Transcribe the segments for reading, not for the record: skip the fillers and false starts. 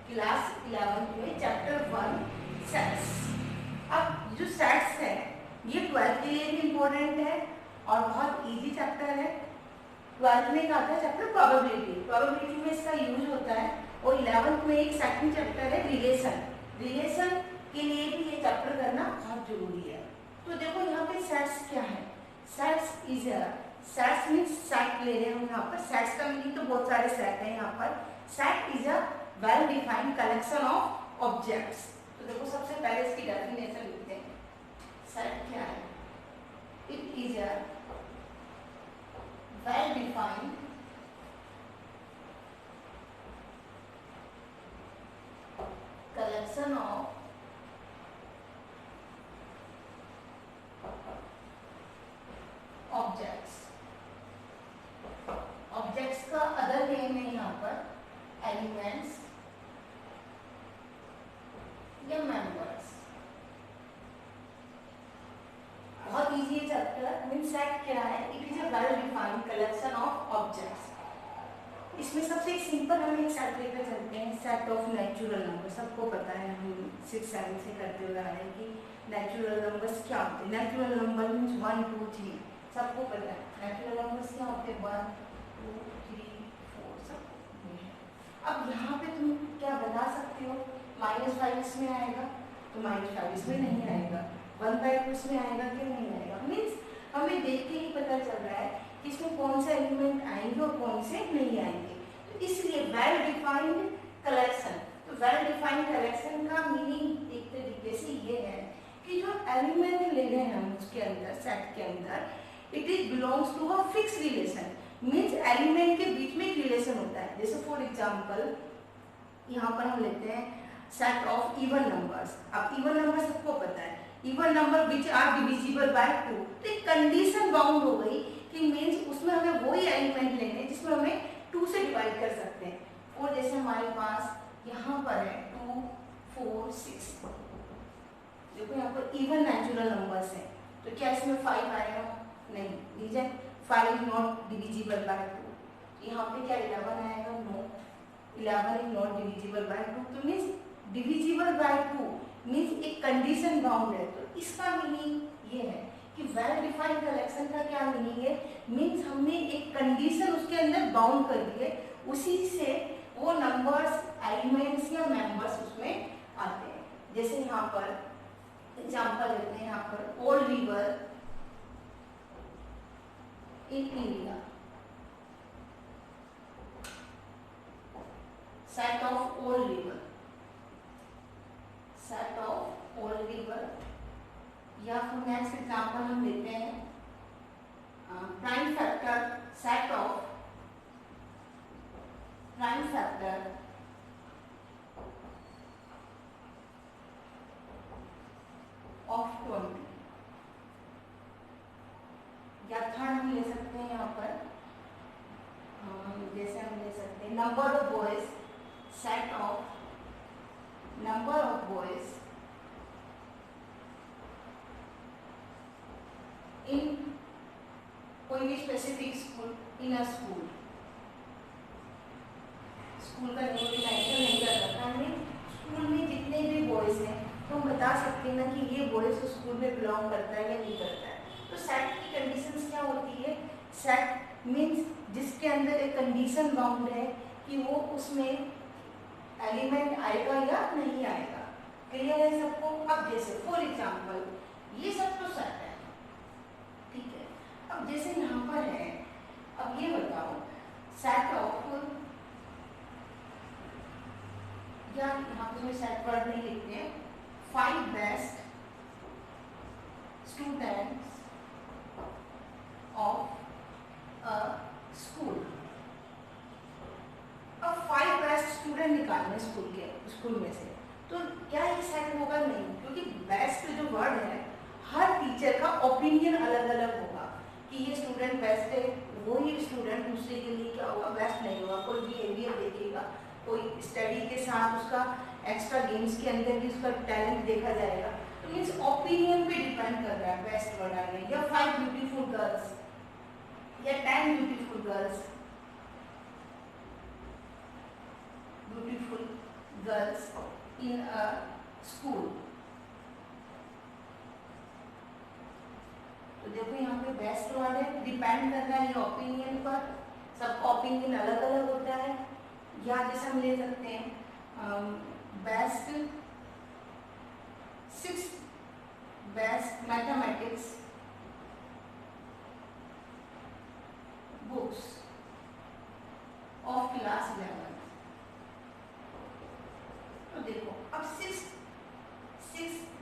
Class 11th में chapter 1 sets. अब जो सेट्स है ये 12th के लिए भी इम्पोर्टेंट है और बहुत इजी चैप्टर है। 12th में क्या आता है चैप्टर प्रोबेबिलिटी, प्रोबेबिलिटी में इसका यूज होता है। और 11th में एक सेकंड चैप्टर है रिलेशन, रिलेशन के लिए भी ये चैप्टर करना बहुत जरूरी है। तो देखो यहाँ पे सेट्स क्या है, sets is sets means set ले रहे हैं हम यहाँ पर। सेट्स का मीनिंग तो बहुत सारे सेट है यहाँ पर। Set is a well defined collection of objects. तो देखो सबसे पहले इसकी डेफिनेशन लिखते हैं। सेट क्या है, it is a well defined collection of objects। Objects का अदर नेम है यहाँ पर एलिमेंट्स या मेंबर्स। बहुत इजी है चैप्टर। मीन सेट क्या है, it is a well defined collection of objects. इसमें सबसे एक सिंपल हम एक सेट लेकर चलते हैं, सेट ऑफ नेचुरल नंबर। सबको पता है, हम 6-7 से करते हुए आ रहे हैं कि नेचुरल नंबर्स क्या होते हैं। नेचुरल नंबर मीन्स 1 2 3, सबको पता है नेचुरल नंबर्स क्या होते हैं, 1 2 3 4 सब। अब यहाँ पे तुम क्या बता सकते हो, -5 इसमें आएगा तो -5 इसमें नहीं आएगा, 1/2 इसमें आएगा कि नहीं आएगा। मीन्स हमें देख के ही पता चल रहा है कि इसमें कौन से एलिमेंट आएंगे और कौन से नहीं आएंगे। तो इसलिए वेल डिफाइंड कलेक्शन, तो वेल डिफाइंड कलेक्शन का मीनिंग एक तरीके से ये है कि जो एलिमेंट ले रहे हैं हम उसके अंदर, सेट के अंदर, it is belongs to a fix relation. Means element के बीच में एक रिलेशन होता है। जैसे फॉर एग्जाम्पल यहाँ पर हम लेते हैं सेट ऑफ इवन नंबर्स। अब इवन नंबर सबको पता है, even number which are divisible by 2। तो एक कंडीशन बाउंड हो गई कि मीन्स उसमें हमें वही एलिमेंट लेने जिसमें हमें 2 से डिवाइड कर सकते हैं। और जैसे हमारे पास यहाँ पर है 2 4 6, देखो यहाँ पर इवन नेचुरल नंबर्स हैं, तो क्या इसमें 5 आएगा, नहीं। Reason 5 is not divisible by 2। यहाँ पे क्या 11 आएगा, no, 11 is not divisible by 2। तो मीन्स डिविजिबल बाय 2 मीन्स एक कंडीशन बाउंड है। तो इसका मीनिंग ये है कि वेल डिफाइंड कलेक्शन का क्या मीनिंग है, मीन्स हमने एक कंडीशन उसके अंदर बाउंड कर दी है, उसी से वो नंबर्स, एलिमेंट्स या मेंबर्स उसमें आते हैं। जैसे यहाँ पर एग्जांपल लेते हैं, यहाँ पर old river in India, set of old river, set of old river. या फिर नेक्स्ट एग्जांपल हम लेते हैं prime factor, set of prime factor of 20। या थर्ड हम ले सकते हैं यहाँ पर, जैसे हम ले सकते हैं number of boys, set of number of boys in कोई भी स्पेसिफिक स्कूल, इन अ स्कूल। स्कूल का नेम भी मेंशन नहीं कर रखा हमने। स्कूल में जितने भी बॉयज हैं तो हम बता सकते हैं ना कि ये बॉयज स्कूल में बिलोंग करता है या नहीं करता है। तो सेट की कंडीशंस क्या होती है, सेट मीन्स जिसके अंदर एक कंडीशन बाउंड है कि वो उसमें एलिमेंट आएगा या नहीं आएगा। क्लियर है सबको। अब जैसे फॉर एग्जांपल ये सब तो सेट है, ठीक है। अब जैसे यहाँ पर है, अब ये बताओ सेट ऑफ, या यहाँ पे सेट वर्ड नहीं लिखते हैं, 5 best students of a school. अब 5 बेस्ट स्टूडेंट निकालने स्कूल में से, तो क्या ये सेट होगा? नहीं, क्योंकि बेस्ट जो वर्ड है हर टीचर का ओपिनियन अलग अलग होगा कि ये स्टूडेंट बेस्ट है, वही स्टूडेंट दूसरे के लिए क्या होगा, बेस्ट नहीं होगा। कोई बिहेवियर देखेगा, कोई स्टडी के साथ उसका एक्स्ट्रा गेम्स के अंदर भी उसका टैलेंट देखा जाएगा। तो मीन्स ओपिनियन पे डिपेंड कर रहा है बेस्ट वर्ड आने। या 5 ब्यूटीफुल गर्ल्स या 10 beautiful girls, beautiful girls in a school. तो देखो यहाँ पे बेस्ट वर्ड है, डिपेंड कर रहा है ये ओपिनियन पर, सबका ओपिनियन अलग अलग होता है। या जैसे हम ले सकते हैं best 6 best mathematics books of class 11। तो देखो अब 6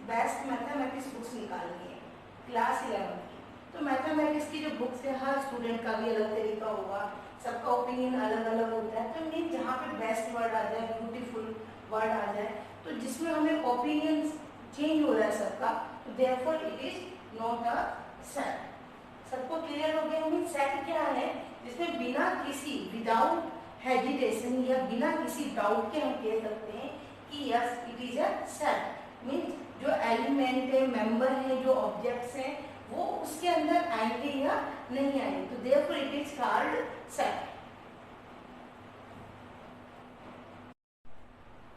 बेस्ट मैथमेटिक्स बुक्स निकालनी है क्लास 11 की। तो मैथमेटिक्स की जो बुक्स है हर स्टूडेंट का भी अलग तरीका होगा, सबका ओपिनियन अलग अलग होता है। तो मीन जहाँ पे बेस्ट वर्ड आ जाए, ब्यूटीफुल वर्ड आ जाए, तो जिसमें हमें ओपिनियन चेंज हो रहा है सबका, तो therefore it is not a set. सबको क्लियर हो गया? मीन सेट क्या है? जिसमें बिना किसी विदाउट हेजिटेशन या बिना किसी डाउट के हम कह सकते हैं कि yes it is a set. Mean जो एलिमेंट है, मेंबर है, जो ऑब्जेक्ट्स हैं, वो उसके अंदर आएंगे या नहीं आएंगे, तो therefore it is called set.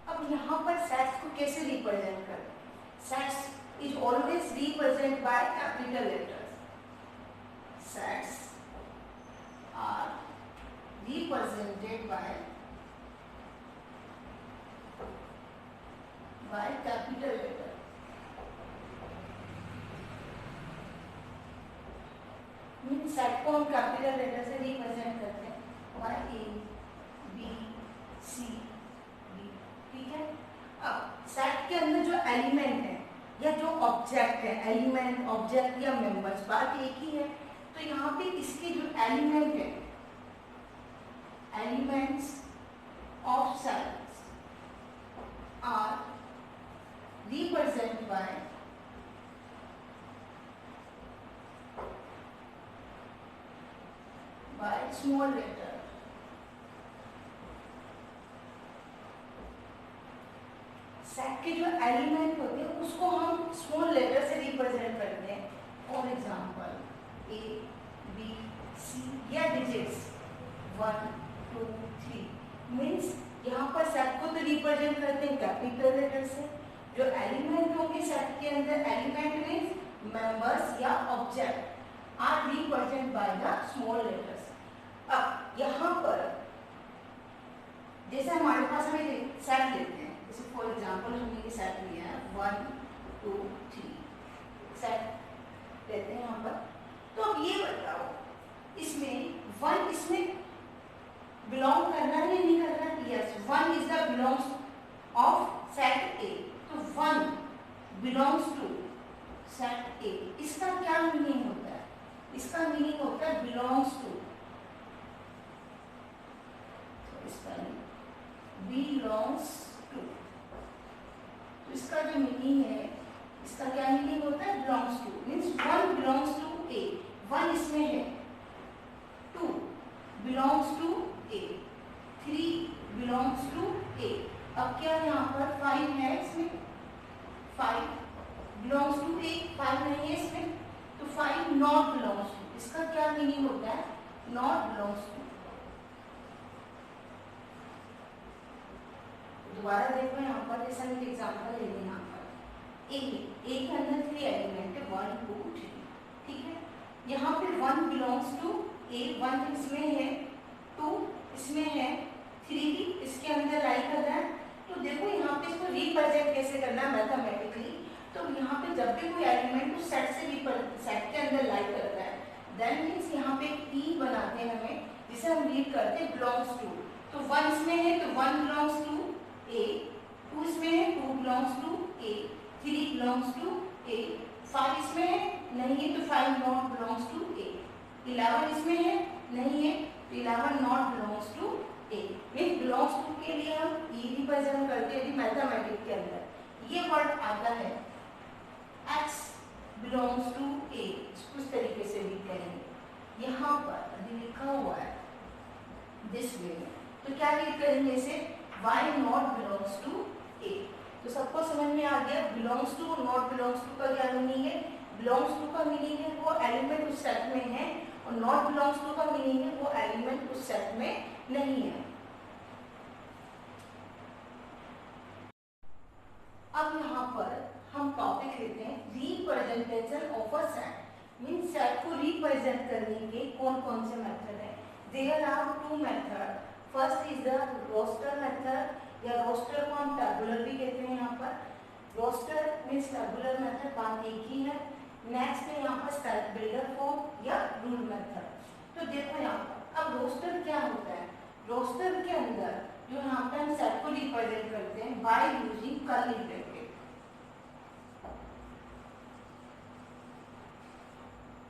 अब यहाँ पर सेट्स को कैसे रिप्रेजेंट करते हैं? Sets is always represent by capital letters. Sets are represented by capital letter. Set को हम कैपिटल लेटर से रिप्रेजेंट करते हैं, A B C D, ठीक है। अब सेट के अंदर जो एलिमेंट है या जो ऑब्जेक्ट है, एलिमेंट, ऑब्जेक्ट या मेंबर्स, बात एक ही है। तो यहाँ पे इसके जो एलिमेंट है, elements of sets are represent by small letter। Set के जो एलिमेंट होते हैं उसको हम स्मॉल लेटर से रिप्रेजेंट करते हैं। For example A B C या डिजिट्स 1 2 3। मीन्स यहाँ पर सेट को तो रिप्रेजेंट करते हैं कैपिटल लेटर से। जो एलिमेंट होंगे सेट के अंदर, एलिमेंट मीन्स मेंबर्स या object are represent by the small letters. अब यहाँ पर जैसे हमारे पास हमें सेट लेते हैं, जैसे फॉर एग्जांपल हमने ये सेट लिया है 1 2 3 सेट लेते हैं यहाँ पर। तो अब ये बताओ इसमें 1 इसमें बिलोंग करना है या नहीं करना? Yes, 1 is the belongs of set ए। तो 1 बिलोंग्स टू सेट ए। इसका क्या मीनिंग होता है? इसका मीनिंग होता है बिलोंग्स टू, बिलोंग्स टू। तो इसका जो मीनिंग है, इसका क्या मीनिंग होता है? Belongs to means 1 belongs to A. 1 इसमें है, 2 belongs to A, 3 belongs to A. अब क्या यहाँ पर 5 है, इसमें 5 बिलोंग्स टू ए, 5 नहीं है इसमें, तो 5 नॉट बिलोंग्स टू। इसका क्या मीनिंग होता है? Not belongs to. दोबारा देखो यहाँ पर, जैसा हम एग्जांपल ले लें यहाँ पर ए के अंदर 3 एलिमेंट है 1 2 3, ठीक है। यहाँ पे 1 बिलोंग्स टू ए, 1 इसमें है, 2 इसमें है, 3 भी इसके अंदर लाई कर रहा है। तो देखो यहाँ पे इसको रिप्रेजेंट कैसे करना है मैथमेटिकली। तो यहाँ पे जब भी कोई एलिमेंट उस सेट से सेट के अंदर लाई करता है, देन मीन्स यहाँ पे एक टी बनाते हैं हमें, जिसे हम रीड करते हैं बिलोंग्स टू। तो 1 इसमें है तो 1 बिलोंग्स टू A, 2 इसमें है 2 belongs to A, 3 belongs to A, 5 इसमें है नहीं है तो 5 नॉट बिलोंग्स टू A, 11 इसमें है नहीं है तो 11 not belongs to A। Mean belongs to के लिए हम E रिप्रेजेंट करते हैं मैथमेटिक्स के अंदर। ये वर्ड आता है X बिलोंग्स टू A, कुछ तरीके से भी करेंगे। यहाँ पर अभी लिखा हुआ है दिस वे, तो क्या रीड करेंगे इसे? Y not belongs to A। तो सबको समझ में आ गया बिलोंग्स टू और नॉट बिलोंग्स टू का क्या मीनिंग है? बिलोंग्स टू का मीनिंग है वो एलिमेंट उस सेट में है, और नॉट बिलोंग्स टू का मीनिंग है वो एलिमेंट उस सेट में नहीं है। अब यहाँ पर हम टॉपिक लेते हैं representation of a set. Means set को रिप्रेजेंट करने के कौन कौन से मेथड है। There are two method. First is the roster method, या रोस्टर को हम टेबुलर भी कहते हैं। यहाँ पर रोस्टर मीन्स टेबुलर मेथड, बात एक ही है। नेक्स्ट है यहाँ पर सेट बिल्डर फॉर्म या रूल मेथड। तो देखो यहाँ पर अब रोस्टर क्या होता है। रोस्टर के अंदर जो यहाँ पे हम सेट को रिप्रेजेंट करते हैं by using curly bracket.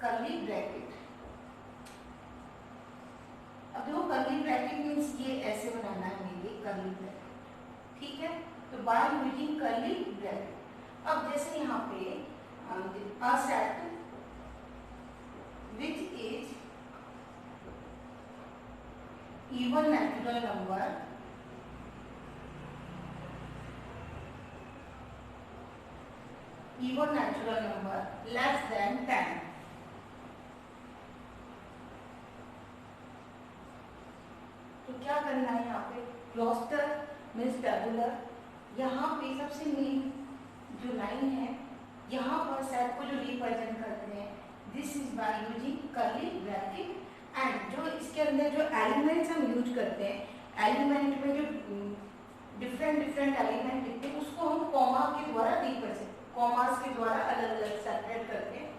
Curly bracket, अब देखो कर्ली ब्रैकेट मीन्स ये ऐसे बनाना है मेरे कर्ली ब्रैकेट, ठीक है। तो बाय यूजिंग कर्ली ब्रैकेट। अब जैसे यहाँ पे a set which is even natural number less than 10। तो क्या करना है यहाँ पे, रोस्टर मीन्स टेबुलर। यहाँ पे सबसे मेन जो लाइन है, यहाँ पर सेट को जो रिप्रेजेंट करते हैं this is by using curly bracket. And जो इसके अंदर जो एलिमेंट्स हम यूज करते हैं, एलिमेंट में जो डिफरेंट एलिमेंट लिखते हैं उसको हम कॉमा के द्वारा रिप्रेजेंट, कॉमास के द्वारा अलग अलग सेपरेट करते हैं।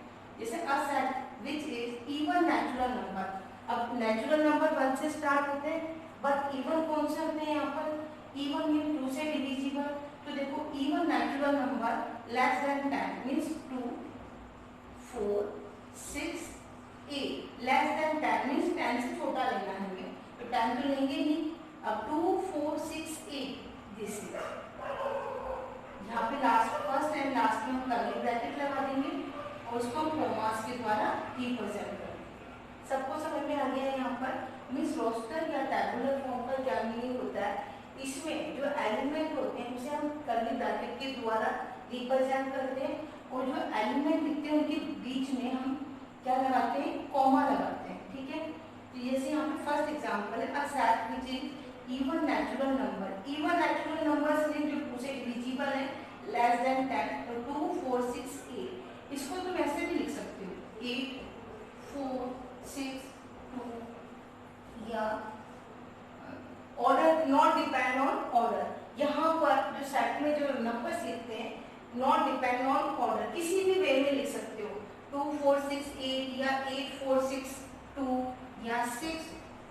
जैसे अ set which is even natural number. अब नेचुरल नंबर 1 से स्टार्ट होते हैं, बट इवन कौन से होते हैं यहाँ पर, इवन मीन 2 से डिविजिबल। तो देखो even natural number less than 10 means 2, 4, 6, 8। Less than 10 means 10 से छोटा लेना है हमें, तो 10 तो लेंगे नहीं। अब 2, 4, 6, 8 दिस इज, यहाँ पे लास्ट फर्स्ट एंड लास्ट में हम कर्ली ब्रैकेट लगा देंगे और उसको हम कॉमास के द्वारा रिप्रेजेंट करेंगे। सबको समझ में आ गया है यहाँ पर। मीन्स रोस्टर या टेबुलर फॉर्म का क्या मीनिंग होता है, इसमें जो एलिमेंट होते हैं उसे हम कर्ली ब्रैकेट के द्वारा रिप्रेजेंट करते हैं, और जो एलिमेंट लिखते हैं उनके बीच में हम क्या लगाते हैं, कॉमा लगाते हैं, ठीक है। तो जैसे यहाँ पे फर्स्ट एग्जांपल है, a set which is even natural number. Even natural numbers में जो 2 से डिविजिबल है लेस देन 10, तो 2, 4, 6, 8। इसको तुम ऐसे भी लिख सकते हो 8, 4, 6, 2, या order not depend on order. यहाँ पर जो सेट में जो नंबर्स लिखते हैं नॉट डिपेंड ऑन ऑर्डर, किसी भी वे में लिख सकते हो, 2, 4, 6, 8 या 8, 4, 6, 2 या 6,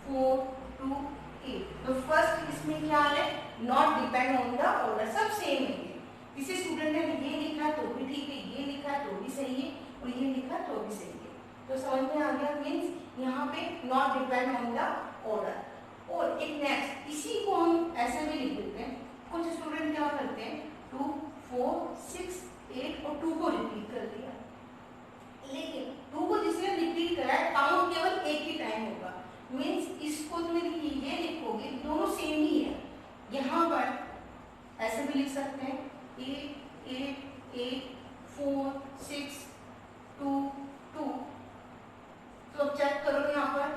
4, 2, 8। तो फर्स्ट इसमें क्या है, not depend on the order, सब सेम है। किसी स्टूडेंट ने ये लिखा तो भी ठीक है, ये लिखा तो भी सही है, और ये लिखा तो भी सही है। तो समझ में आ गया, मीन्स यहाँ पे not depend on the order. और एक नेक्स्ट, इसी को हम ऐसे भी लिख देते हैं। कुछ स्टूडेंट क्या करते हैं 2, 4, 6, 8 और 2 को रिपीट कर दिया, लेकिन 2 को जिसने रिपीट करा है काउंट केवल एक ही टाइम होगा। मीन्स इसको तुम ये लिखोगे दोनों सेम ही है। यहाँ पर ऐसे भी लिख सकते हैं 8, 8, 8, 4, 6, 2, 2। तो अब चेक करो यहाँ पर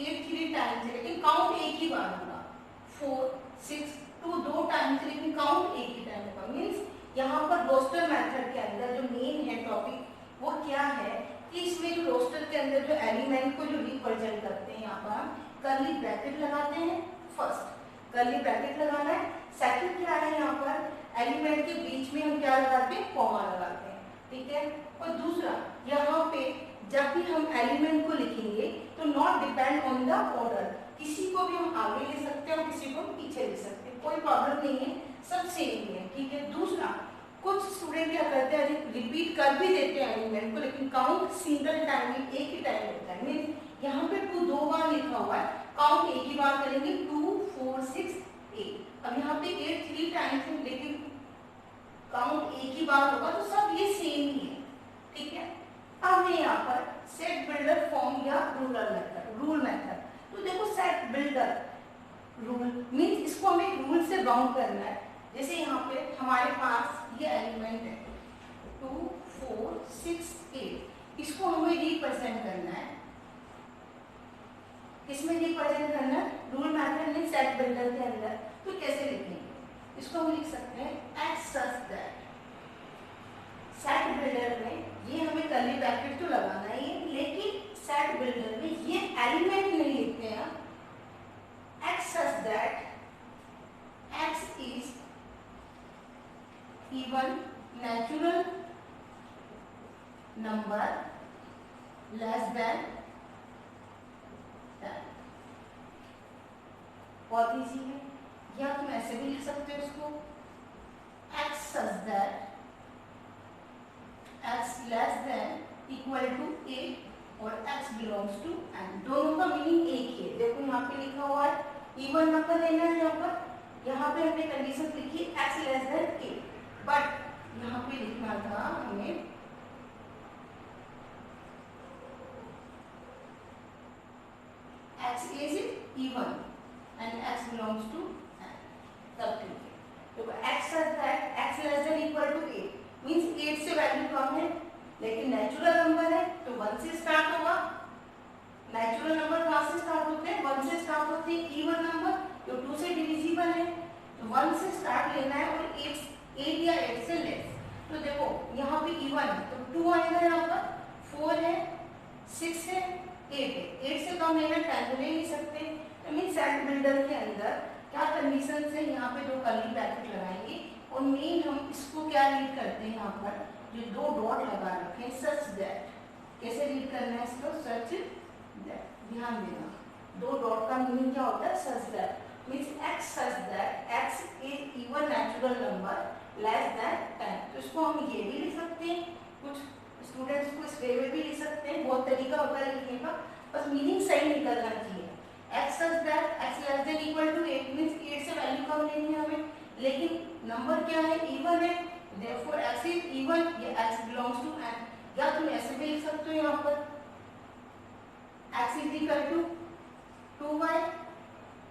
8 3 टाइम्स है लेकिन काउंट एक ही बार होगा, 4, 6, 2 2 टाइम्स है लेकिन काउंट एक ही टाइम होगा। मीन्स यहाँ पर रोस्टर मेथड के अंदर जो मेन है टॉपिक वो क्या है कि इसमें जो रोस्टर के अंदर जो एलिमेंट को जो रिप्रेजेंट करते हैं, यहाँ पर हम कर्ली ब्रैकेट लगाते हैं। फर्स्ट कर्ली ब्रैकेट लगाना है। सेकंड क्या है, यहाँ पर एलिमेंट के बीच में हम क्या लगाते हैं, कॉमा लगाते हैं, ठीक है। और दूसरा यहाँ पे जब भी हम एलिमेंट को लिखेंगे तो not depend on the order, किसी को भी हम आगे ले सकते हैं और किसी को पीछे ले सकते हैं, कोई प्रॉब्लम नहीं है, सब सेम ही है, ठीक है। दूसरा, कुछ स्टूडेंट क्या करते हैं रिपीट कर भी देते हैं एलिमेंट को, लेकिन काउंट सिंगल टाइम में एक ही टाइम होता है। मीन्स यहाँ पे 2 2 बार लिखा हुआ है, काउंट एक ही बार करेंगे 2, 4, 6, 8। अब यहाँ पे 8 3 टाइम्स है लेकिन काउंट एक ही बार होगा, तो सब ये सेम ही है, ठीक है। अब है यहाँ पर सेट बिल्डर फॉर्म या रूल मेथड। तो देखो सेट बिल्डर रूल मीन्स इसको हमें रूल से बाउंड करना है। जैसे यहाँ पे हमारे पास ये एलिमेंट है 2, 4, 6, 8, इसको हमें रिप्रेजेंट करना है। किसमें रिप्रेजेंट करना है, रूल मेथड में सेट बिल्डर के अंदर। तो कैसे लिखेंगे, इसको हम लिख सकते हैं as such that number less than 10। बहुत इजी है। या तुम ऐसे भी लिख सकते हो इसको, x such that x less than equal to 8 और x belongs to n। दोनों का मीनिंग एक ही है। देखो यहाँ पे लिखा हुआ है इवन नंबर लेना है। यहाँ पे हमने कंडीशन लिखी x लेस देन 8, बट यहाँ पे लिखना था हमें x is even and x belongs to n। तब ठीक है। तो x such that x less than equal to 8 means 8 से वैल्यू कम है, लेकिन नेचुरल नंबर है तो 1 से स्टार्ट होगा। नेचुरल नंबर कहाँ से स्टार्ट होते हैं? 1 से स्टार्ट होते हैं। इवन नंबर जो 2 से डिविजिबल है तो 1 से स्टार्ट लेना है और 8 या 8 से लेस। तो देखो यहाँ पे इवन है तो 2 आएगा, यहाँ पर 4 है, 6 है, 8 है। 8 से कम लेना 10 तो ले नहीं सकते। तो मीन सेट बिल्डर के अंदर क्या कंडीशन है, यहाँ पे दो कर्ली ब्रैकेट लगाएंगे और मेन हम इसको क्या रीड करते हैं, यहाँ पर जो दो डॉट लगा रखे हैं सच दैट। कैसे रीड करना है इसको? Such that. ध्यान देना, दो डॉट का मीनिंग क्या होता है? Such that means x such that x is even natural number less than 10। तो इसको हम ये भी लिख सकते हैं, कुछ स्टूडेंट्स को इस वे में भी लिख सकते हैं। बहुत तरीका होता है लिखने का, बस मीनिंग सही निकलना चाहिए। x such that x less than equal to 8 means 8 से वैल्यू कम लेनी है हमें, लेकिन नंबर क्या है? इवन है, therefore x is even, ये x belongs to n। या तुम ऐसे भी लिख सकते हो यहाँ पर x is equal to 2y।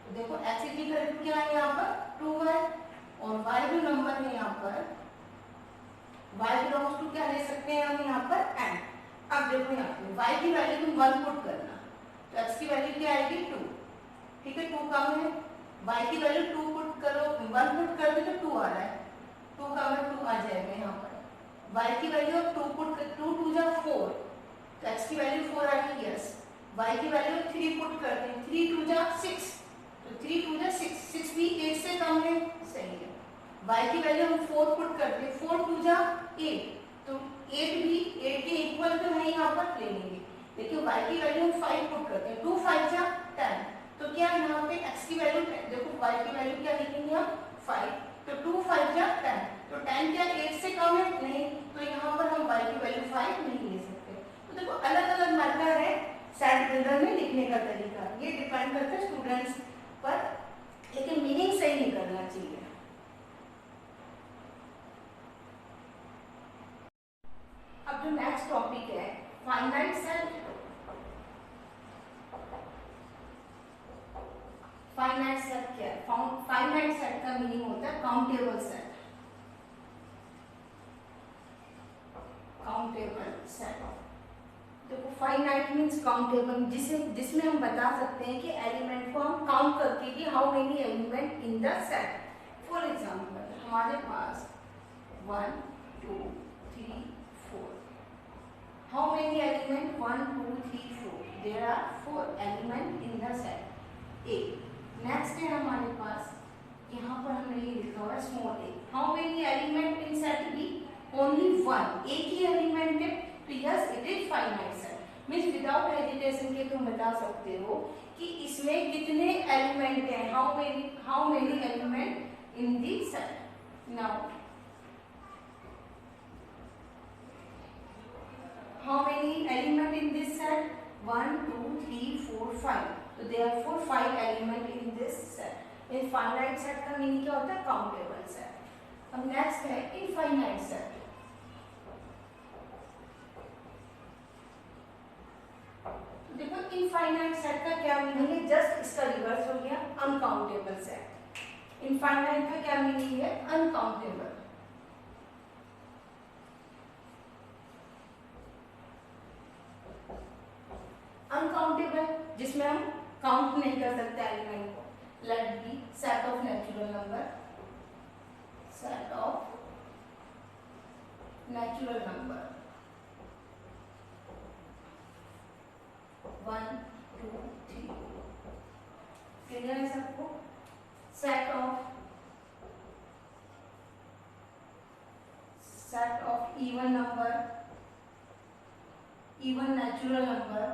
तो देखो x is equal to क्या है यहाँ पर? 2y। और y जो नंबर है यहाँ पर y belongs to क्या ले सकते हैं हम यहाँ पर? n। अब देखो यहाँ पे y की वैल्यू तुम 1 पुट करना, तो x की वैल्यू क्या आएगी? 2। ठीक है, 2 कम है, y की वैल्यू 2 पुट करो, 1 पुट कर दो तो 2 आ रहा है, 2 का मतलब 2 आ जाएगा यहाँ पर। y की वैल्यू 2 पुट कर, 2 2 जा 4, तो x की वैल्यू 4 आ गई। यस, y की वैल्यू 3 पुट करते हैं, 3 2 जा 6, तो 3 2 जा 6, 6 भी 8 से कम है, सही है। y की वैल्यू हम 4 पुट करते हैं, 4 2 जा 8, तो 8 भी 8 के इक्वल तो नहीं, यहाँ पर ले लेंगे। देखिए y की वैल्यू हम 5 पुट करते हैं, 2 5 जा 10, तो क्या यहाँ पे x की वैल्यू, देखो y की वैल्यू क्या लिखेंगे हम? 5, तो 2 5 जा 10, तो 10 क्या 8 से कम है? नहीं, तो यहाँ पर हम y की वैल्यू 5 नहीं ले सकते। तो देखो अलग अलग मेथड है सेट बिल्डर में लिखने का तरीका, ये डिपेंड करता है स्टूडेंट्स पर, लेकिन मीनिंग सही निकलना चाहिए। अब जो नेक्स्ट टॉपिक है फाइनाइट सेट। फाइनाइट सेट क्या है? फाइनाइट सेट का मीनिंग होता है काउंटेबल सेट। काउंटेबल सेट, देखो फाइनाइट मींस काउंटेबल, जिसमें हम बता सकते हैं कि एलिमेंट को हम काउंट करके कि how many element in the set. For example हमारे पास 1 2 3 4, how many element? 1 2 3 4, there are 4 element in the set A. Next है हमारे पास, यहाँ पर हमने ये लिखा हुआ है small A, how many element in set B? Only 1, एक ही एलिमेंट है, तो yes it is finite set. Means without hesitation के तुम बता सकते हो कि इसमें कितने एलिमेंट हैं, how many element in the set. Now how many element in this set? 1 2 3 4 5, so therefore 5 element in this set। In finite set का मीनिंग क्या होता है? Countable set. अब नेक्स्ट है इनफाइनाइट सेट। तो देखो इनफाइनाइट सेट का क्या मीनिंग है? जस्ट इसका रिवर्स हो गया, अनकाउंटेबल सेट। इनफाइनाइट का क्या मीनिंग है? अनकाउंटेबल। अनकाउंटेबल जिसमें हम काउंट नहीं कर सकते एलिमेंट को। Let B set of natural number, set of natural number 1 2 3, clear है सबको? Set of even number, even natural number,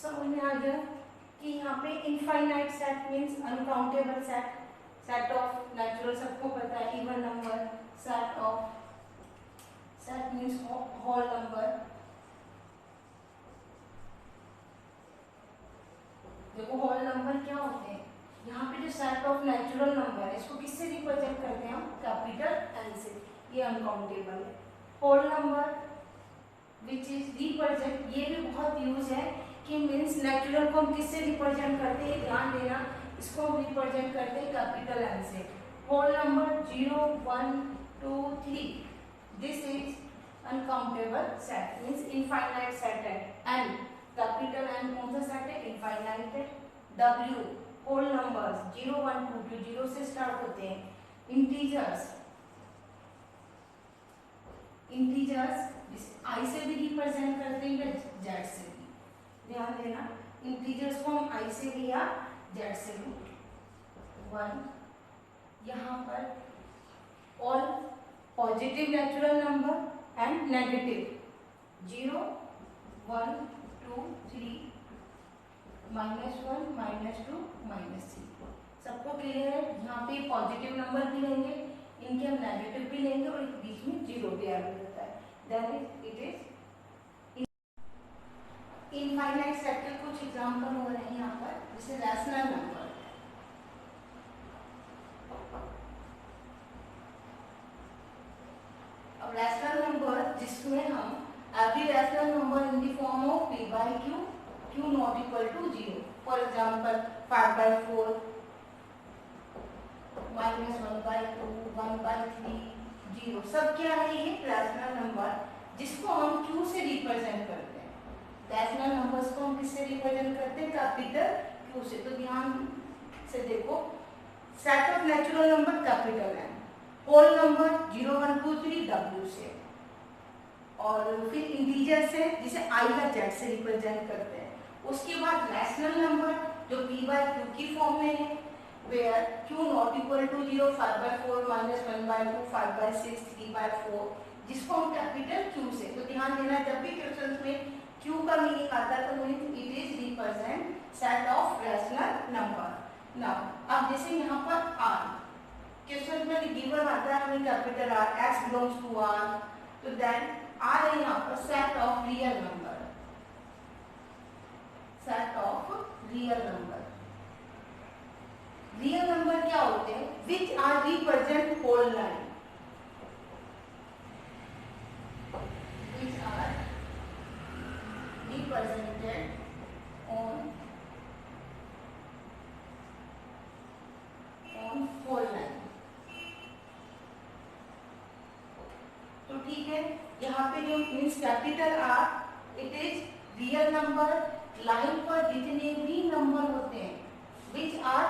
समझ में आ गया कि यहाँ पे infinite set means uncountable set, set of natural सबको पता है, even number, set of, set means whole number. देखो होल नंबर क्या होते हैं, यहाँ पे जो सेट ऑफ नेचुरल नंबर है इसको किससे रिप्रेजेंट करते हैं हम, कैपिटल एन से, ये अनकाउंटेबल है। Whole number which is represent, ये भी बहुत यूज है कि मीन्स नेचुरल को हम किससे रिप्रेजेंट करते हैं, ध्यान देना, इसको हम रिप्रेजेंट करते हैं कैपिटल एन से। Whole number 0 1 2 3, this is uncountable set means infinite set है। एन कैपिटल एन कौन सा सेट है, इनफाइनाइट है। डब्ल्यू होल नंबर्स 0 1 2 2 0 से स्टार्ट होते हैं। इंटीजर्स, इंटीजर्स आई से भी रिप्रेजेंट करते हैं, जेड से भी, ध्यान देना, इंटीजर्स को हम आई से भी या जेड से भी। 1 यहाँ पर all positive natural number and negative, 0 1 2 3 -1 -2 -3, सबको क्लियर है। यहाँ पे पॉजिटिव नंबर भी लेंगे, इनके हम नेगेटिव भी लेंगे और बीच में 0 भी ऐड हो जाता है, then it is infinite set के कुछ एग्जांपल हो रहे हैं यहाँ पर, जैसे रैशनल नंबर। अब रैशनल नंबर जिसमें हम every rational number in the form of p by q, q not equal to 0, for example 5/4 -1/2 1/3 0, सब क्या है, ये रैशनल नंबर जिसको हम q से रिप्रेजेंट करते हैं। रैशनल नंबर्स को हम किससे रिप्रेजेंट करते हैं, कैपिटल q से। तो ध्यान से देखो, set of natural number capital N, whole number 0 1 2 3 w से, और फिर इंटीजर से जिसे i या z से रिप्रेजेंट करते हैं। उसके बाद रैशनल नंबर जो p by q की फॉर्म में है, where q not equal to 0 5/4 -1/2 5/6 3/4, जिसको हम कैपिटल q से। तो ध्यान देना, जब भी क्वेश्चंस में q का मीनिंग आता है तो it is represent set of rational number. Now अब जैसे यहाँ पर r, क्वेश्चन में गिवन आता है हमें capital R, x belongs to R, तो देन R है यहाँ पर set of real number, set of real number. Real number क्या होते हैं, which are represent whole line, which are represented on whole line। तो ठीक है, यहाँ पे जो means capital R it is real number, line पर जितने भी नंबर होते हैं विच आर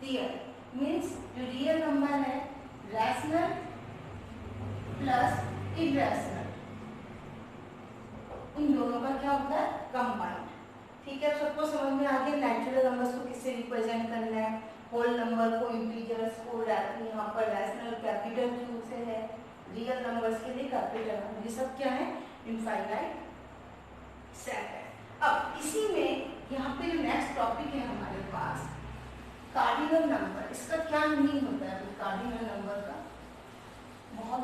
रियल, मीन्स जो रियल नंबर है रैशनल प्लस इरैशनल, इन दोनों का क्या होता है, कंबाइंड। ठीक है, सबको समझ में आ गया नेचुरल नंबर्स को किससे रिप्रेजेंट करना है, होल नंबर को, इंटीजर्स को यहाँ पर रैशनल कैपिटल क्यू से है, रियल नंबर्स के लिए कैपिटल, ये सब क्या है, इनफाइनाइट सेट है। अब इसी में यहाँ पे जो नेक्स्ट टॉपिक है हमारे पास कार्डिनल नंबर, इसका क्या मीनिंग होता है कार्डिनल नंबर का, बहुत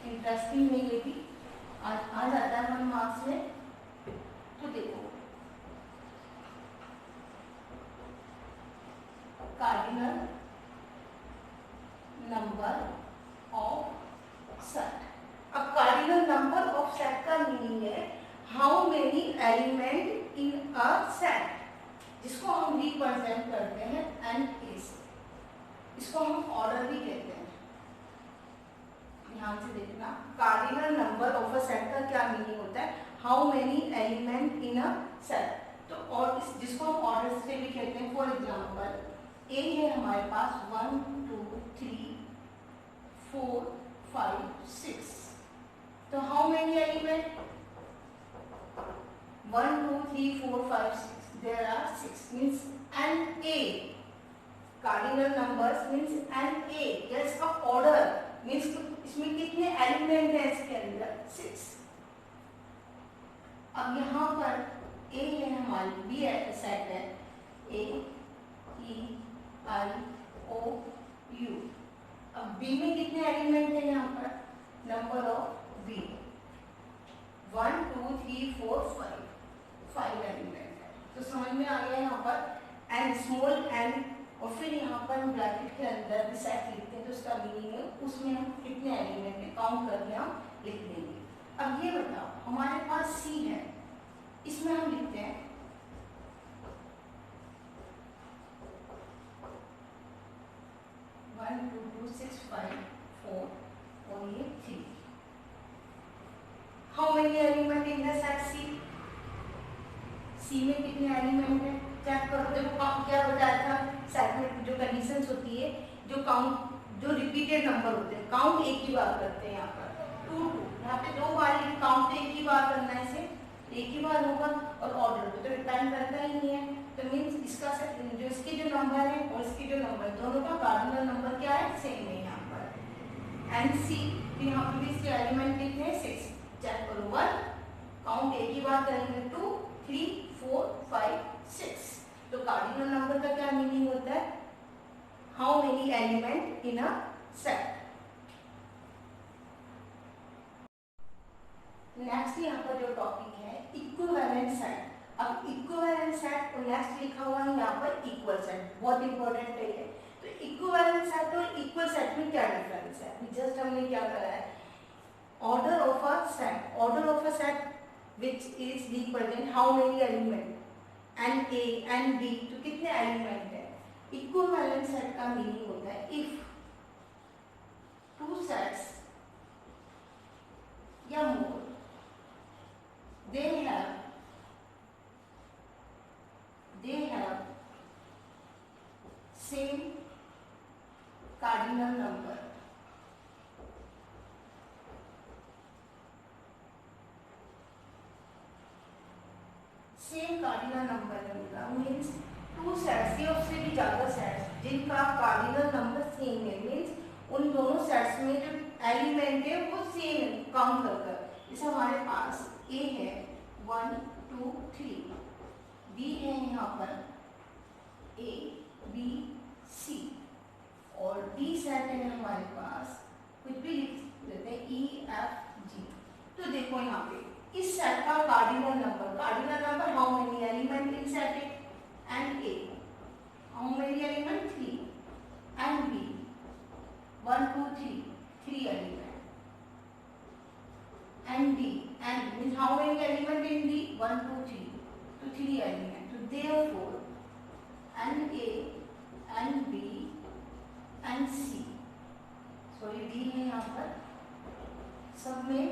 इंटरेस्टिंग है, ये भी आ जाता है 1 मार्क्स में। तो देखो कार्डिनल नंबर ऑफ सेट, अब कार्डिनल नंबर ऑफ सेट का मीनिंग है how many element in a set, जिसको हम रिप्रेजेंट करते हैं एन ए से, इसको हम ऑर्डर भी कहते हैं। ध्यान से देखना, cardinal number of a set का क्या मीनिंग होता है, how many element in a set, तो और जिसको हम ऑर्डर से भी कहते हैं। फॉर एग्जांपल ए है हमारे पास 1 2 3 4 5 6, तो how many element 1 2 3 4 5 6, there are 6, means N A cardinal numbers means N A या इसका ऑर्डर मीन्स इसमें कितने एलिमेंट है इसके अंदर 6। अब यहाँ पर ए है हमारी बी सेट है ए ई आई ओ यू। अब बी में कितने एलिमेंट है यहाँ पर नंबर ऑफ बी 1 2 3 4 5 एलिमेंट है। तो समझ में आ गया यहाँ पर एन स्मॉल एन और फिर यहाँ पर हम ब्रैकेट के अंदर सेट लिखते हैं तो उसका मीनिंग है उसमें हम कितने एलिमेंट है काउंट करके हम लिख देंगे। अब ये बताओ हमारे पास सी है इसमें हम लिखते हैं 1 2 2 6 5 4 और ये 3। How many element in the set C? C में कितने एलिमेंट है चेक करो। देखो क्या बताया था सेट में जो कंडीशंस होती है जो काउंट जो रिपीटेड नंबर होते हैं काउंट एक ही बार करते हैं। यहाँ पर 2 2 यहाँ पे 2 बार काउंट एक ही बार करना है इसे एक ही बार होगा और ऑर्डर तो रिटर्न करता ही नहीं है। तो मीन्स इसका जो इसके जो नंबर है और इसके जो नंबर दोनों का कार्डिनल नंबर क्या है सेम है यहाँ पर एंड सी। तो यहाँ पर भी इसके एलिमेंट कितने हैं 6। चेक करो 1 काउंट एक ही बार करेंगे 2 3 4 5 6। तो कार्डिनल नंबर का क्या मीनिंग होता है how many element in a set. Next यहाँ पर जो टॉपिक है इक्विवेलेंट सेट। अब इक्विवेलेंट सेट और नेक्स्ट लिखा हुआ है यहाँ पर इक्वल सेट बहुत इंपॉर्टेंट है ये। तो इक्विवेलेंट सेट और इक्वल सेट में क्या डिफरेंस है जस्ट हमने क्या करा है order of a set. Order of a set which is represent how many element N A N B तो कितने एलिमेंट है। इक्विवेलेंट सेट का मीनिंग होता है इफ टू सेट्स या मोर they have same cardinal number means two sets या उससे भी ज्यादा सेट्स जिनका कार्डिनल नंबर सेम है मीन्स उन दोनों सेट्स में जो एलिमेंट है वो सेम है काउंट कर। जैसे हमारे पास ए है 1 2 3 बी है यहाँ पर ए बी सी और डी सेट है हमारे पास कुछ भी लिख देते हैं ई एफ जी। तो देखो यहाँ पे इस सेट का cardinal number how many element in set and A how many element 3 and B 1 2 3 element and D and means how many element in D 1 2 3 तो 3 element। तो therefore and A and B and C sorry D है यहाँ पर सब में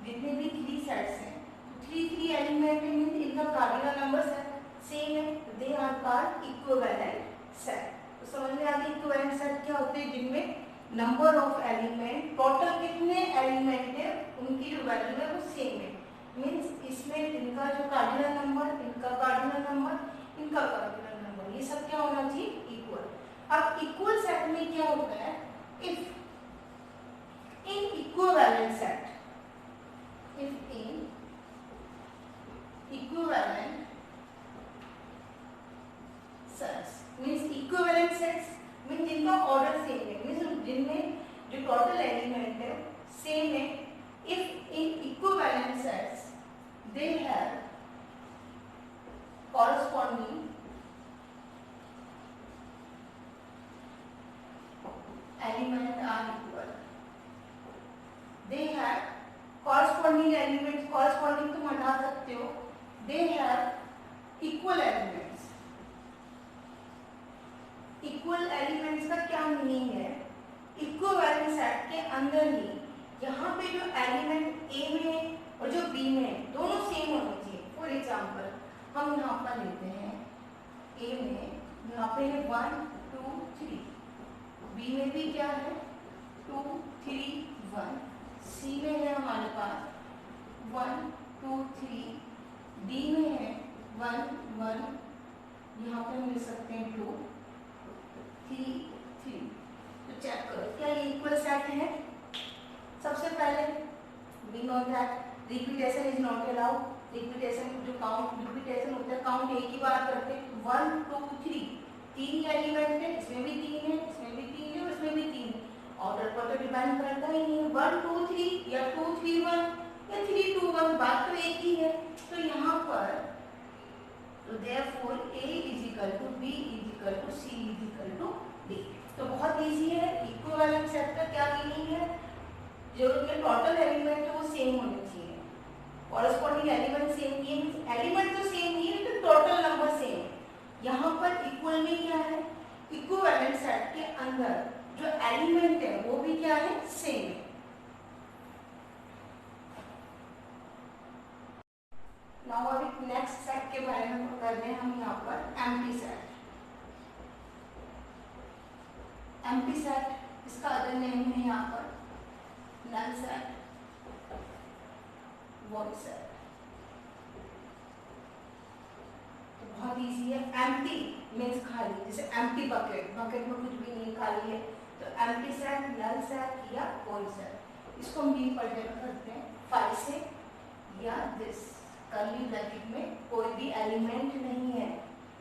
जितने भी 3 sets हैं तो 3 एलिमेंट मीन इनका कार्डिनल नंबर सेम है तो they are called equivalent set. तो समझ में आ गया इक्विवेलेंट सेट क्या होते हैं जिनमें नंबर ऑफ एलिमेंट टोटल कितने एलिमेंट है उनकी जो वैल्यू है वो सेम है मीन्स इसमें इनका जो कार्डिनल नंबर इनका कार्डिनल नंबर इनका कार्डिनल नंबर ये सब क्या होना चाहिए इक्वल। अब इक्वल सेट में क्या होता है if in equivalent set if in equivalent sets means equivalent sets mean जिनका ऑर्डर सेम है मीन जिनमें जो टोटल एलिमेंट है सेम है। If in equivalent sets they have corresponding element are equal they have corresponding elements corresponding तुम हटा सकते हो they have equal elements. Equal elements का क्या मीनिंग है इक्विवेलेंट सेट के अंदर ही यहाँ पे जो एलिमेंट ए में और जो बी में दोनों सेम होने चाहिए। फॉर एग्जांपल हम यहाँ पर लेते हैं ए में यहाँ पे है 1 2 3 बी में भी क्या है 2 3 1 सी में है हमारे पास 1 2 3 डी में है 1 1 यहाँ पे हम लिख सकते हैं 2 3 3। तो चेक करो क्या ये इक्वल सेट है। सबसे पहले we know that repetition is not allowed. Repetition जो काउंट रिपीटेशन होता है काउंट एक ही बार करते हैं 1 2 3 तीन एलिमेंट है, इसमें भी 3 है, इसमें भी 3 है, उसमें भी 3 है। ऑर्डर पर तो डिपेंड करता ही नहीं है 1 2 3 या 2 3 1 या 3 2 1, बात तो एक ही है। तो यहाँ पर तो therefore A is equal to B is equal to C is equal to D। तो बहुत इजी है। इक्विवेलेंट सेट का क्या मीनिंग है, जो उनके टोटल एलिमेंट है वो सेम होने चाहिए। कॉरेस्पॉन्डिंग एलिमेंट सेम नहीं है, एलिमेंट तो सेम नहीं है तो टोटल नंबर सेम है। यहाँ पर इक्वल में क्या है, इक्विवेलेंट सेट के अंदर जो एलिमेंट है वो भी क्या है, सेम है। नाउ अभी नेक्स्ट सेट के बारे में कर रहे हैं हम यहाँ पर एम्प्टी सेट। एम्प्टी सेट इसका अदर नेम है यहाँ पर नल सेट, वॉइड सेट। तो बहुत इजी है। एम्प्टी मीन्स खाली, जैसे एम्प्टी बकेट, बकेट में कुछ भी नहीं, खाली है। तो एम्प्टी सेट, नल सेट या वॉइड सेट, इसको हम भी रिप्रेजेंट करते हैं 5 से या दिस कर्ली ब्रैकेट में कोई भी एलिमेंट नहीं है।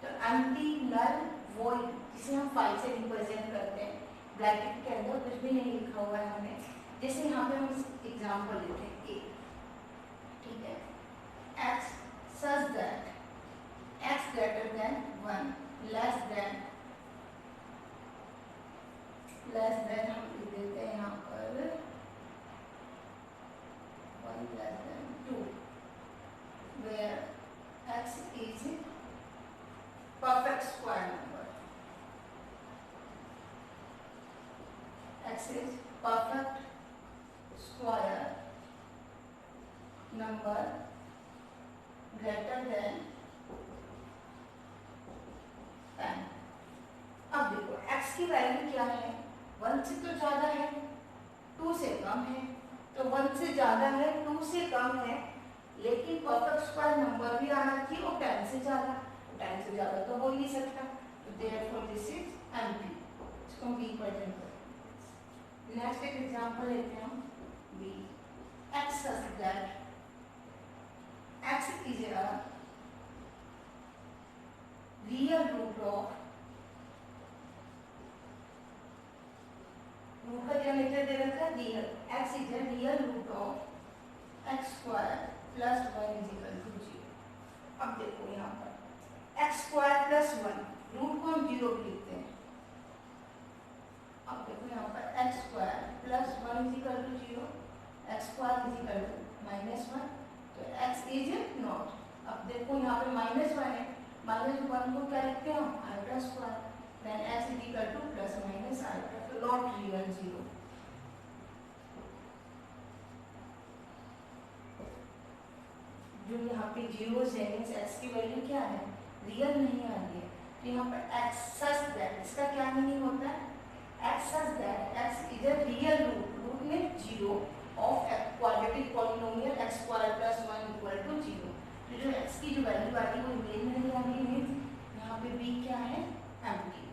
तो एम्प्टी, नल, वॉइड जिसे हम 5 से रिप्रेजेंट करते हैं। ब्रैकेट के अंदर कुछ भी नहीं लिखा हुआ है हमने। जैसे यहाँ पे हम एग्जाम्पल लेते हैं ए, ठीक है, x such that x greater than 1 less than हम लिख देते हैं यहाँ पर 1 less than 2 where x is perfect square number, x is perfect square number greater than 10। अब देखो x की वैल्यू क्या है, 1 से तो ज्यादा है, 2 से कम है। तो 1 से ज्यादा है, 2 से कम है, लेकिन परफेक्ट स्क्वायर नंबर भी आना चाहिए और 10 से ज्यादा। 10 से ज्यादा तो हो ही नहीं सकता। तो therefore this is empty। इसको हम b प्रेजेंट करते हैं। नेक्स्ट एक एग्जांपल लेते हैं हम b, x such that x is a real root of, root का क्या मेथड दे रखा है, real. x is a real root of x square plus 1 is equal to 0। अब देखो यहाँ पर x square plus 1, रूट को हम 0 लिखते हैं। अब देखो यहाँ पर x square plus 1 is equal to 0, x square is equal to -1, तो x is नॉट। अब देखो यहाँ पे -1 है, -1 को क्या लिखते हैं हम, iota square, then x is equal to plus minus iota, तो नॉट रियल 0। जो यहाँ पे 0 है मींस x की वैल्यू क्या है, रियल नहीं आ रही है। तो यहाँ पर x such that, इसका क्या मीनिंग होता है, x such that x is a real root, root में 0 of a quadratic polynomial x square plus 1 equal to 0। तो जो x की जो वैल्यू आ रही है वो रियल नहीं आ रही मींस यहाँ पे b क्या है, एम्प्टी।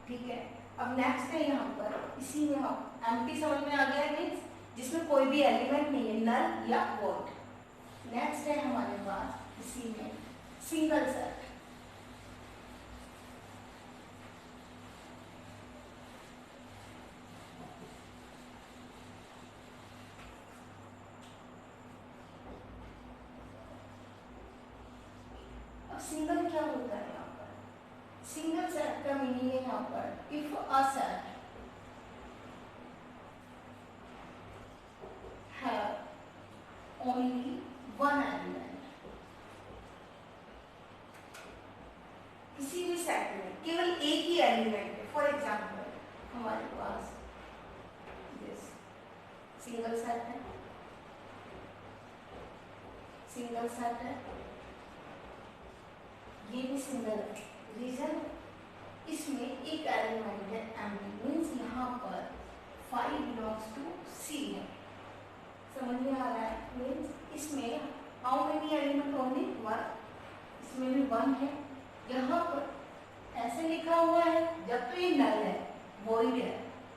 ठीक है, अब नेक्स्ट है यहाँ पर, इसी में हम एम्प्टी समझ में आ गया मींस जिसमें कोई भी एलिमेंट नहीं है, नल या वॉइड। नेक्स्ट है हमारे पास इसी में सिंगल सेट। अब सिंगल क्या होता है यहाँ पर, सिंगल सेट का मीनिंग है यहाँ पर if a set have only one element, किसी भी सेट में केवल एक ही एलिमेंट है। फॉर एग्जाम्पल हमारे पास दिस सिंगल सेट है, सिंगल सेट है, ये भी सिंगल है। रीजन, इसमें एक एलिमेंट है एम्प्टी मींस यहाँ पर 5 बिलोंग्स टू C है। समझ में आ रहा है, मींस इसमें हाउ मेनी एलिमेंट, ओनली 1, इसमें भी 1 है। यहाँ पर ऐसे लिखा हुआ है जब तो ये नल है, वॉइड है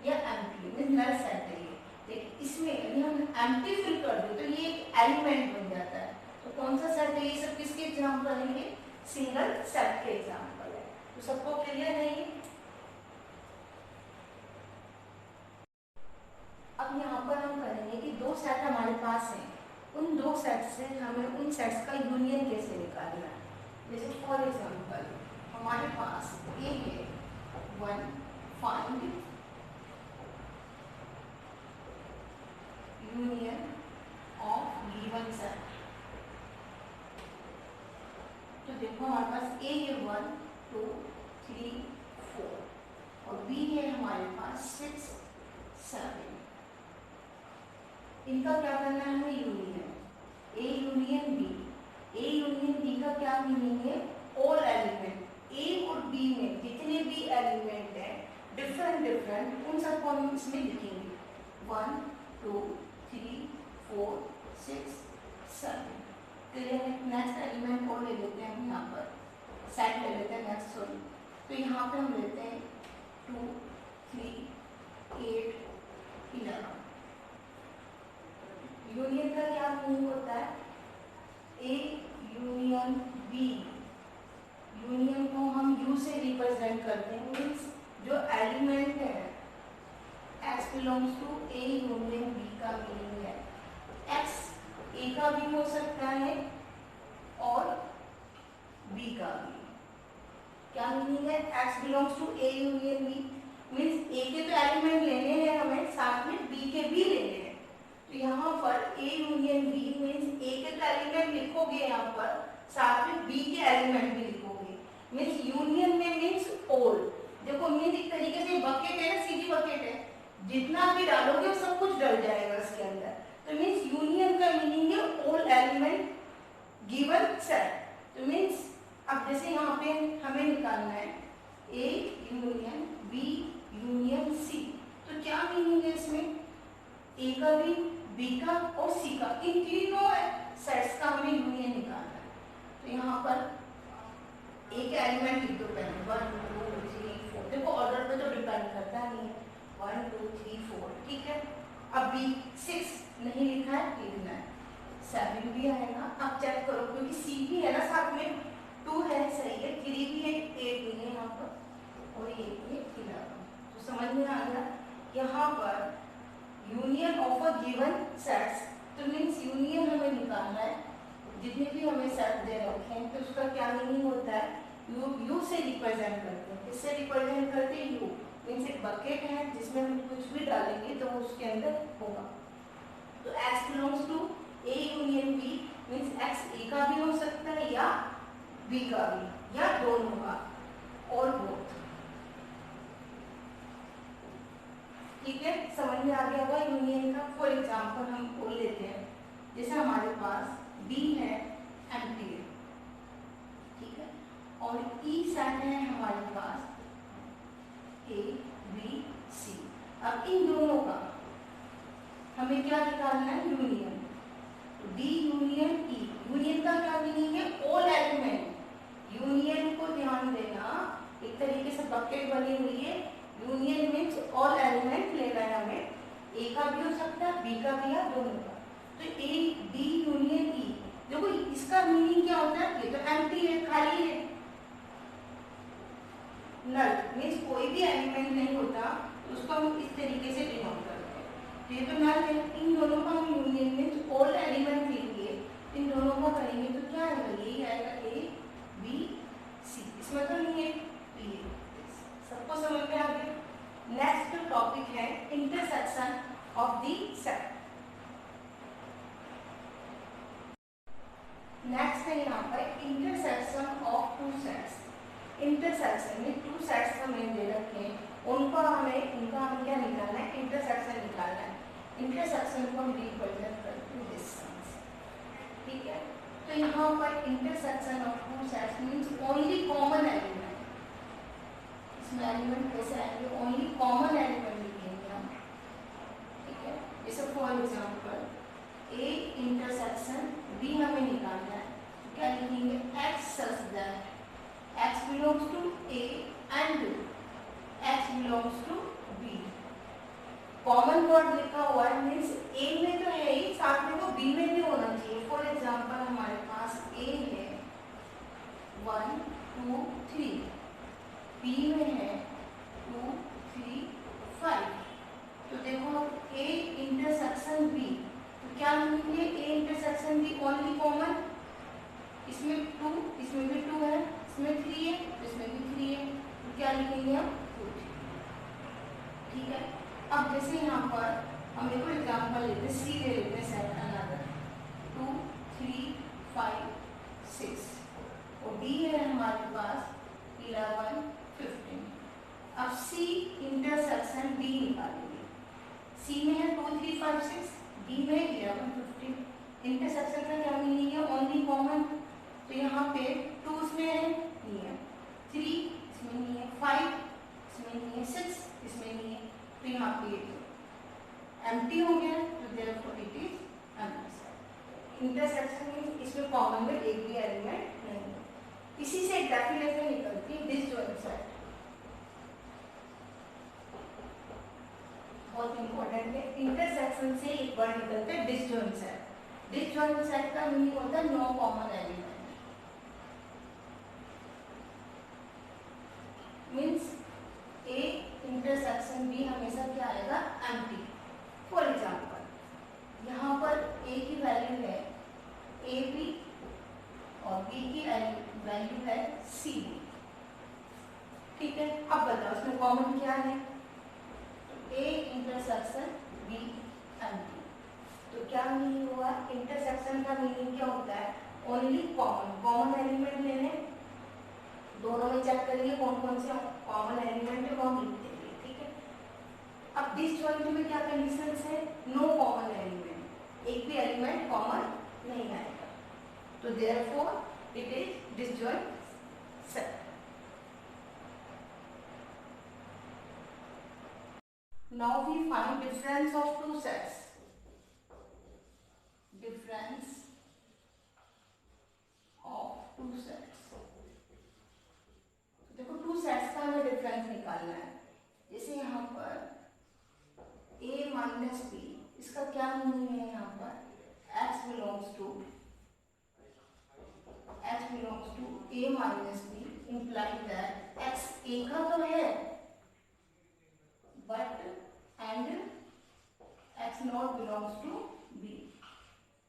या एम्प्टी मींस नल सेट है ये, लेकिन इसमें यदि हम एम्प्टी फिल कर दे तो ये एक एलिमेंट बन जाता है। तो कौन सा सेट है ये सब, किसके एग्जाम्पल है, ये सिंगल सेट के एग्जाम्पल है। तो सबको क्लियर है ये। अब यहाँ पर हम करेंगे कि दो सेट हमारे पास हैं, उन दो सेट से हमें उन सेट्स का यूनियन कैसे निकालना है। जैसे फॉर एग्जाम्पल हमारे पास ये है 1 find union of given set. तो देखो हमारे पास ए है 1 2 3 4 और बी है हमारे पास 6 7। इनका क्या करना है हमें, union A union B. A union B का क्या मीनिंग है, ऑल एलिमेंट ए और बी में जितने भी एलिमेंट हैं डिफरेंट उन सबको हम इसमें लिखेंगे 1 2 3 4 6 7। नेक्स्ट एलिमेंट और ले लेते हैं हम, यहाँ पर सेट ले लेते हैं नेक्स्ट, सॉरी। तो यहाँ पे हम लेते हैं 2 3 8 11। यूनियन का क्या मीनिंग होता है, ए यूनियन बी। यूनियन को हम यू से रिप्रेजेंट करते हैं, मीन्स जो एलिमेंट है x belongs to A union B का मीनिंग है एक्स ए का भी हो सकता है और बी का भी। क्या मीनिंग है, x belongs to A union B means A के तो एलिमेंट लेने हैं हमें, साथ में बी के भी लेने हैं। तो यहाँ पर ए यूनियन बी मीन्स ए के तो एलिमेंट लिखोगे, यहाँ पर साथ में बी के एलिमेंट भी लिखोगे। मीन्स यूनियन में मीन्स ऑल। देखो मीन्स एक तरीके से बकेट है ना, सीधी बकेट है, जितना भी डालोगे वो सब कुछ डल जाएगा इसके अंदर। तो मीन्स यूनियन का मीनिंग है ऑल एलिमेंट गिवन सेट। तो मीन्स अब जैसे यहाँ पे हमें निकालना है A union B union C, तो क्या मीनिंग है इसमें, ए का भी बी का और सी का, इन तीनों सेट्स का हमें यूनियन निकालना है। तो यहाँ पर ए के एलिमेंट लिख दो पहले 1 2 3 4। देखो ऑर्डर पे तो डिपेंड करता नहीं है, 1 2 3 4 ठीक है। अब बी 6 नहीं लिखा है, लिखना है 7 भी आएगा। अब चेक करो क्योंकि सी भी है ना साथ में, 2 है सही है, 3 भी है, 8 भी है यहाँ पर और 8 भी 11। तो समझ में आ गया। यहाँ पर union of a given sets, तो मीन्स यूनियन हमें निकालना है, जितने भी हमें सेट दे रखे हैं तो उसका क्या मीनिंग होता है, यू से रिप्रेजेंट करते हैं। किससे रिप्रेजेंट करते हैं, यू मीन्स एक बकेट है जिसमें हम कुछ भी डालेंगे तो उसके अंदर होगा। तो x belongs to A union B means x A का भी हो सकता है या बी का भी या दोनों का और बोथ। ठीक है, समझ में आ गया होगा यूनियन का। फॉर एग्जाम्पल हम बोल लेते हैं, जैसे हमारे पास बी है एम्प्टी है, ठीक है, और ई सेट है हमारे पास ए बी सी। अब इन दोनों का हमें क्या निकालना है, यूनियन। डी यूनियन ई, यूनियन का क्या मीनिंग है, ऑल एलिमेंट। यूनियन को ध्यान देना, एक तरीके से बकेट बनी हुई है, यूनियन मीन्स ऑल एलिमेंट लेना है हमें, ए का भी हो सकता है बी का भी या दोनों का। तो ए डी यूनियन ई, देखो इसका मीनिंग क्या होता है, ये तो एम्प्टी है, खाली है, नल मीन्स कोई भी एलिमेंट नहीं होता, तो उसको हम इस तरीके से डिनोट करते हैं। तो ये तो नल है, इन दोनों का हम यूनियन मीन्स ऑल एलिमेंट लेंगे, इन दोनों का करेंगे तो क्या आएगा, यही आएगा ए बी सी। इसमें तो नहीं है, सबको समझ में आ गया। नेक्स्ट टॉपिक है intersection of the set. Next है यहाँ पर intersection of two sets. Intersection में टू सेट्स हमें दे रखे हैं, उनका हमें क्या निकालना है, इंटरसेक्शन निकालना है। इंटरसेक्शन को हम रिप्रेजेंट करते हैं डिस्टेंस, ठीक है। तो यहाँ पर intersection of two sets means only common element. इसमें एलिमेंट कैसे आएंगे, ओनली कॉमन एलिमेंट लिखेंगे हम, ठीक है। जैसे for example A intersection B हमें निकालना है, क्या लिखेंगे, X such that X belongs to A and लिखेंगे हम 2 3, ठीक है। अब जैसे यहाँ पर हम देखो एग्जाम्पल लेते हैं, सी ले लेते हैं सेट अनदर 2 3 5 6 और डी है हमारे पास 11 15। अब सी इंटरसेक्शन डी निकालेंगे। सी में है 2 3 5 6, डी में 11 15। इंटरसेक्शन का क्या मीनिंग है? Only common. तो यहाँ पे 2 इसमें है, नहीं है, 3 इसमें नहीं है, 5 इसमें नहीं है, 6 इसमें नहीं है, तो यहाँ पे एम्प्टी हो गया, तो therefore it is unset. Intersection means इसमें कॉमन में एक भी एलिमेंट नहीं है। इसी से डेफिनेशन निकलती है डिसजॉइंट सेट। बहुत इंपॉर्टेंट है, इंटरसेक्शन से एक वर्ड निकलता है डिसजॉइंट सेट। डिसजॉइंट सेट का मीनिंग होता है no common element, means A intersection B हमेशा क्या आएगा? एम्प्टी। फॉर एग्जाम्पल यहाँ पर ए की वैल्यू है ए बी और बी की वैल्यू है सी बी, ठीक है। अब बताओ इसमें कॉमन क्या है? ए इंटरसेक्शन बी एम्प्टी। तो क्या मीनिंग हुआ? इंटरसेक्शन का मीनिंग क्या होता है? Only common. कॉमन एलिमेंट लेने, दोनों में चेक करिए कौन कौन से कॉमन एलिमेंट है वो हम लिख देंगे, ठीक है। अब डिसजॉइंट में क्या कंडीशंस है? नो कॉमन एलिमेंट, एक भी एलिमेंट कॉमन नहीं आएगा, तो therefore it is disjoint set. Now we find difference of two sets. Difference of two sets. देखो टू सेट्स का हमें डिफरेंस निकालना है। जैसे यहाँ पर a माइनस बी, इसका क्या मीनिंग है? यहाँ पर x belongs to a minus B imply that x a का तो है but and x not belongs to b।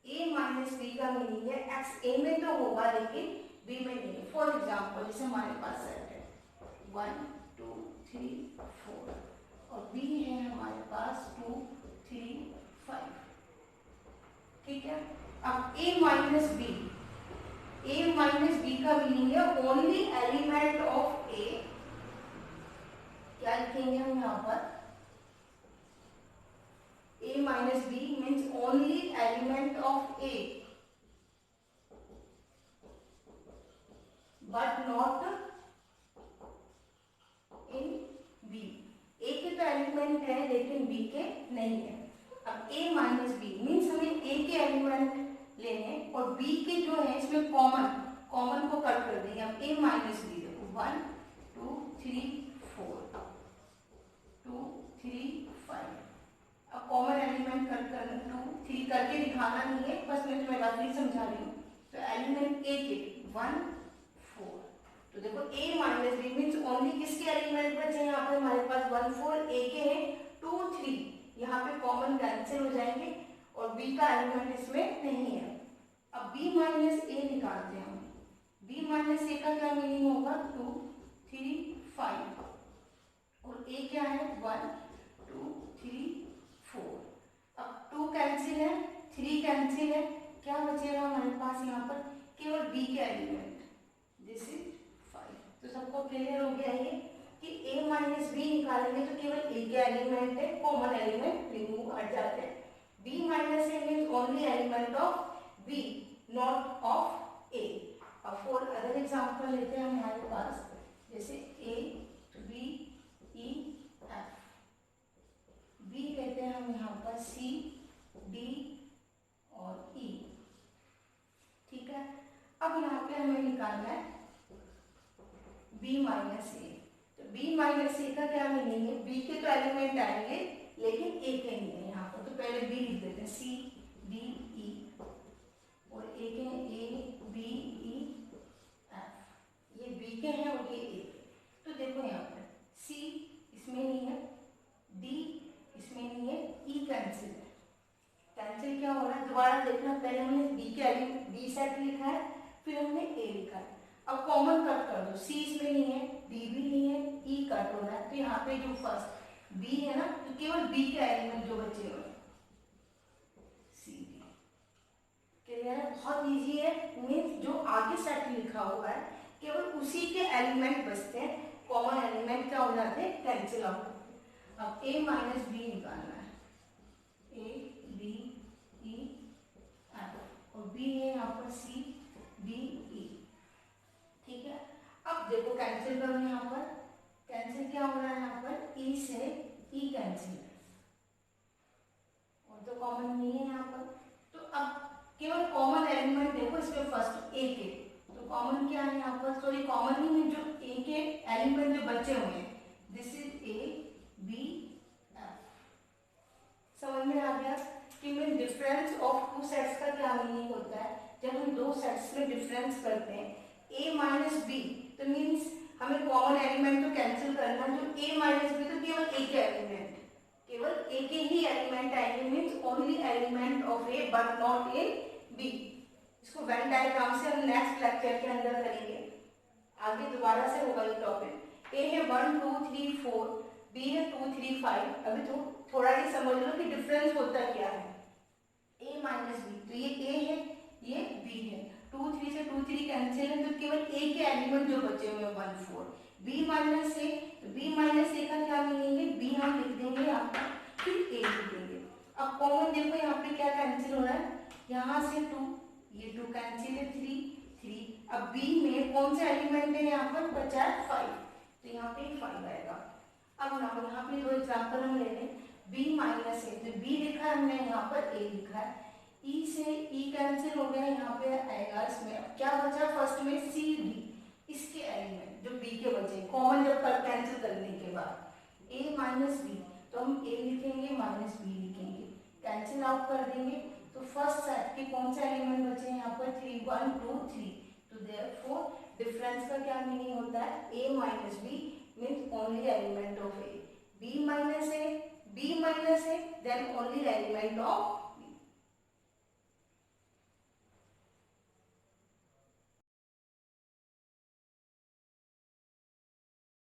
a minus B का मीनिंग है x a में तो होगा लेकिन b में नहीं। फॉर एग्जाम्पल जैसे हमारे पास सेट है 1 2 3 4 और b है हमारे पास 2 3 5, ठीक है। अब a माइनस बी का मीनिंग है ओनली एलिमेंट ऑफ a। क्या लिखेंगे हम यहाँ पर? a minus B means only element of a but not in b। a के तो एलिमेंट है लेकिन b के नहीं है। अब a माइनस बी मीन्स हमें a के एलिमेंट लेने और b के जो है इसमें कॉमन को कट कर देंगे। अब a माइनस बी देखो 1 2 3 4 2 3 5। अब कॉमन एलिमेंट कट करना 2 3 करके दिखाना नहीं है, बस मैं तुम्हें रफली समझा रही हूँ। तो एलिमेंट a के 1 4, तो देखो a minus B means only किसके एलिमेंट बचे? यहाँ पे हमारे पास 1 4 a के हैं, 2 3 यहाँ पे कॉमन कैंसिल हो जाएंगे और b का एलिमेंट इसमें नहीं है। अब b माइनस a निकालते हैं हम। b माइनस a का क्या मीनिंग होगा? 2 3 5 और a क्या है? 1 2 3 4। अब 2 कैंसिल है, 3 कैंसिल है, क्या बचेगा हमारे पास यहाँ पर? केवल b के एलिमेंट, दिस इज 5। तो सबको क्लियर हो गया ये कि a माइनस बी निकालेंगे तो केवल a के एलिमेंट है, कॉमन एलिमेंट रिमूव हट जाते हैं। b minus a means only element of b not of a। अब फॉर अदर एग्जाम्पल लेते हैं हमारे पास, जैसे a b e f, b लेते हैं हम यहाँ पर c d और e, ठीक है। अब यहाँ पे हमें निकालना है b माइनस ए। तो b माइनस ए का क्या मीनिंग है? b के तो एलिमेंट आएंगे लेकिन a के नहीं है यहाँ पर, तो पहले b लिख देते हैं c d e और a के a b e f, ये b के हैं और ये a के। तो देखो यहाँ पर c इसमें नहीं है, d इसमें नहीं है, e कैंसिल है। कैंसिल क्या हो रहा है? दोबारा देखना, पहले हमने b के एलिमेंट b सेट लिखा है, फिर हमने a लिखा है। अब कॉमन कट कर दो, c इसमें नहीं है, d भी नहीं है, e तो यहाँ पे जो फर्स्ट बी है ना, तो केवल बी के एलिमेंट जो बचे हुए सी बी। क्लियर है? बहुत इजी है। मीन्स जो आगे सेट लिखा हुआ है केवल उसी के एलिमेंट बचते हैं, कॉमन एलिमेंट क्या हो जाते हैं, कैंसिल आउट होते हैं। अब ए माइनस बी निकालना है, ए बी ई एफ, और बी है यहाँ पर सी डी ई। ठीक है, अब देखो कैंसिल करो, यहाँ पर कैंसिल क्या हो रहा है, यहाँ पर ई से ई कैंसिल है, और तो कॉमन नहीं है यहाँ पर। तो अब केवल कॉमन एलिमेंट देखो इसमें फर्स्ट ए के, तो कॉमन क्या है यहाँ पर, सॉरी कॉमन नहीं है, जो ए के एलिमेंट जो बचे हुए हैं, this is A B F. समझ में आ गया कि mean difference of two sets का क्या मीनिंग होता है। जब हम दो सेट्स में डिफरेंस करते हैं a माइनस बी, तो मीन्स हमें कॉमन एलिमेंट तो कैंसिल करना है, जो a माइनस बी तो केवल a के एलिमेंट, केवल a के ही एलिमेंट आएंगे, means only element of a but not in b। इसको वेन डायग्राम से हम नेक्स्ट लेक्चर के अंदर करेंगे, आगे दोबारा से होगा ये टॉपिक। a है 1 2 3 4, b है 2 3 5। अभी तो थोड़ा ये समझ लो कि डिफरेंस होता क्या है, a माइनस बी, तो ये a है ये b है, 2 3 से 2 3 कैंसिल है, तो केवल a के एलिमेंट जो बचे हुए हैं 1 4। b माइनस ए, तो b माइनस ए का क्या मीनिंग है, b हम लिख देंगे यहाँ पर, फिर a लिख देंगे। अब कॉमन देखो यहाँ पे क्या कैंसिल हो रहा है, यहाँ से 2, ये 2 कैंसिल है, 3 3। अब b में कौन सा एलिमेंट है, यहाँ पर बचा है 5, तो यहाँ पे 5 आएगा। अब ना यहाँ पे दो एग्जाम्पल हम ले लें, b माइनस ए, तो b लिखा है हमने, यहाँ पर a लिखा है, ई से ई कैंसिल हो गया, यहाँ पे आएगा इसमें अब क्या बचा फर्स्ट में, सी डी, इसके एलिमेंट जो बी के बचे कॉमन जब कर कैंसिल करने के बाद, ए माइनस बी, तो हम ए लिखेंगे माइनस बी लिखेंगे, कैंसिल आउट कर देंगे, तो फर्स्ट सेट के कौन सा एलिमेंट बचे यहाँ पर 3 1 2 3। तो देयरफॉर डिफरेंस का क्या मीनिंग होता है, A minus B means only element of A, B minus A then only element of